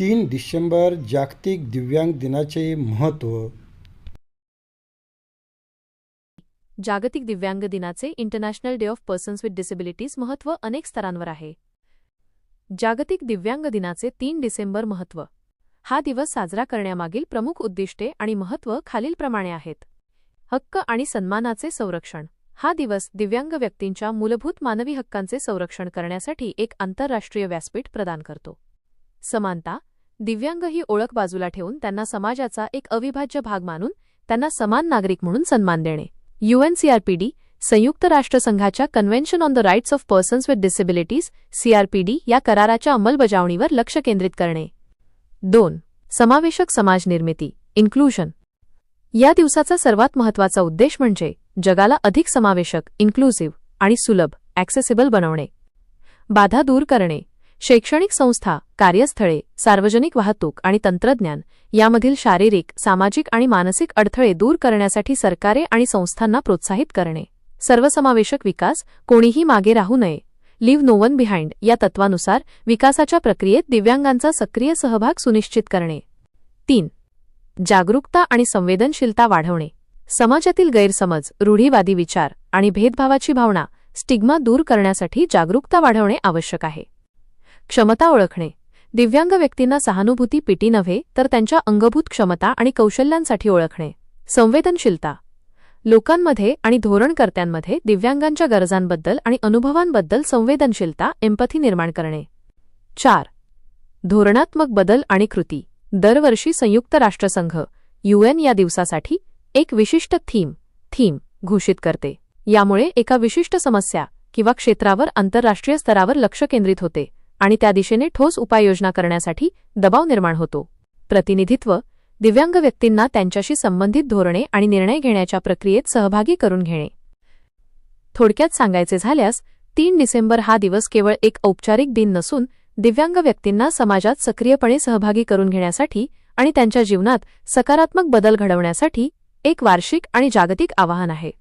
3 डिसेंबर जागतिक दिव्यांग दिनाचे महत्त्व. जागतिक दिव्यांग दिनाचे international day of persons with disabilities महत्त्व अनेक स्तरांवर आहे. जागतिक दिव्यांग दिनाचे 3 डिसेंबर महत्त्व. हा दिवस साजरा करण्यामागील प्रमुख उद्दिष्टे आणि महत्त्व खालीलप्रमाणे आहेत. हक्क आणि सन्मानाचे संरक्षण. हा दिवस दिव्यांग व्यक्तींच्या मूलभूत मानवी हक्कांचे संरक्षण करण्यासाठी एक आंतरराष्ट्रीय व्यासपीठ प्रदान करतो. समानता. दिव्यांग ही ओळख बाजूला ठेवून त्यांना समाजाचा एक अविभाज्य भाग मानून त्यांना समान नागरिक म्हणून सन्मान देणे. UNCRPD, संयुक्त राष्ट्रसंघाच्या convention on the rights of persons with disabilities CRPD या कराराच्या अंमलबजावणीवर लक्ष केंद्रित करणे. 2. समावेशक समाज निर्मिती इन्क्लुजन. या दिवसाचा सर्वात महत्त्वाचा उद्देश म्हणजे जगाला अधिक समावेशक, इन्क्लुसिव्ह आणि सुलभ, ॲक्सेसिबल बनवणे. बाधा दूर करणे. शैक्षणिक संस्था, कार्यस्थळे, सार्वजनिक वाहतूक आणि तंत्रज्ञान यामधील शारीरिक, सामाजिक आणि मानसिक अडथळे दूर करण्यासाठी सरकारे आणि संस्थांना प्रोत्साहित करणे. सर्वसमावेशक विकास. कोणीही मागे राहू नये. लिव्ह नो वन बिहाइंड या तत्वानुसार विकासाच्या प्रक्रियेत दिव्यांगांचा सक्रिय सहभाग सुनिश्चित करणे. 3. जागरूकता आणि संवेदनशीलता वाढवणे. समाजातील गैरसमज, रूढीवादी विचार आणि भेदभावाची भावना, स्टिग्मा दूर करण्यासाठी जागरूकता वाढवणे आवश्यक आहे. क्षमता ओळखणे. दिव्यांग व्यक्तींना सहानुभूती पिटी नव्हे तर त्यांच्या अंगभूत क्षमता आणि कौशल्यांसाठी ओळखणे. संवेदनशीलता. लोकांमध्ये आणि धोरणकर्त्यांमध्ये दिव्यांगांच्या गरजांबद्दल आणि अनुभवांबद्दल संवेदनशीलता, एम्पथी निर्माण करणे. 4. धोरणात्मक बदल आणि कृती. दरवर्षी संयुक्त राष्ट्रसंघ UN या दिवसासाठी एक विशिष्ट थीम घोषित करते. यामुळे एका विशिष्ट समस्या किंवा क्षेत्रावर आंतरराष्ट्रीय स्तरावर लक्ष केंद्रित होते आणि त्या दिशेने ठोस उपाययोजना करण्यासाठी दबाव निर्माण होतो. प्रतिनिधित्व. दिव्यांग व्यक्तींना त्यांच्याशी संबंधित धोरणे आणि निर्णय घेण्याच्या प्रक्रियेत सहभागी करून घेणे. थोडक्यात सांगायचे झाल्यास 3 डिसेंबर हा दिवस केवळ एक औपचारिक दिन नसून दिव्यांग व्यक्तींना समाजात सक्रियपणे सहभागी करून घेण्यासाठी आणि त्यांच्या जीवनात सकारात्मक बदल घडवण्यासाठी एक वार्षिक आणि जागतिक आवाहन आहे.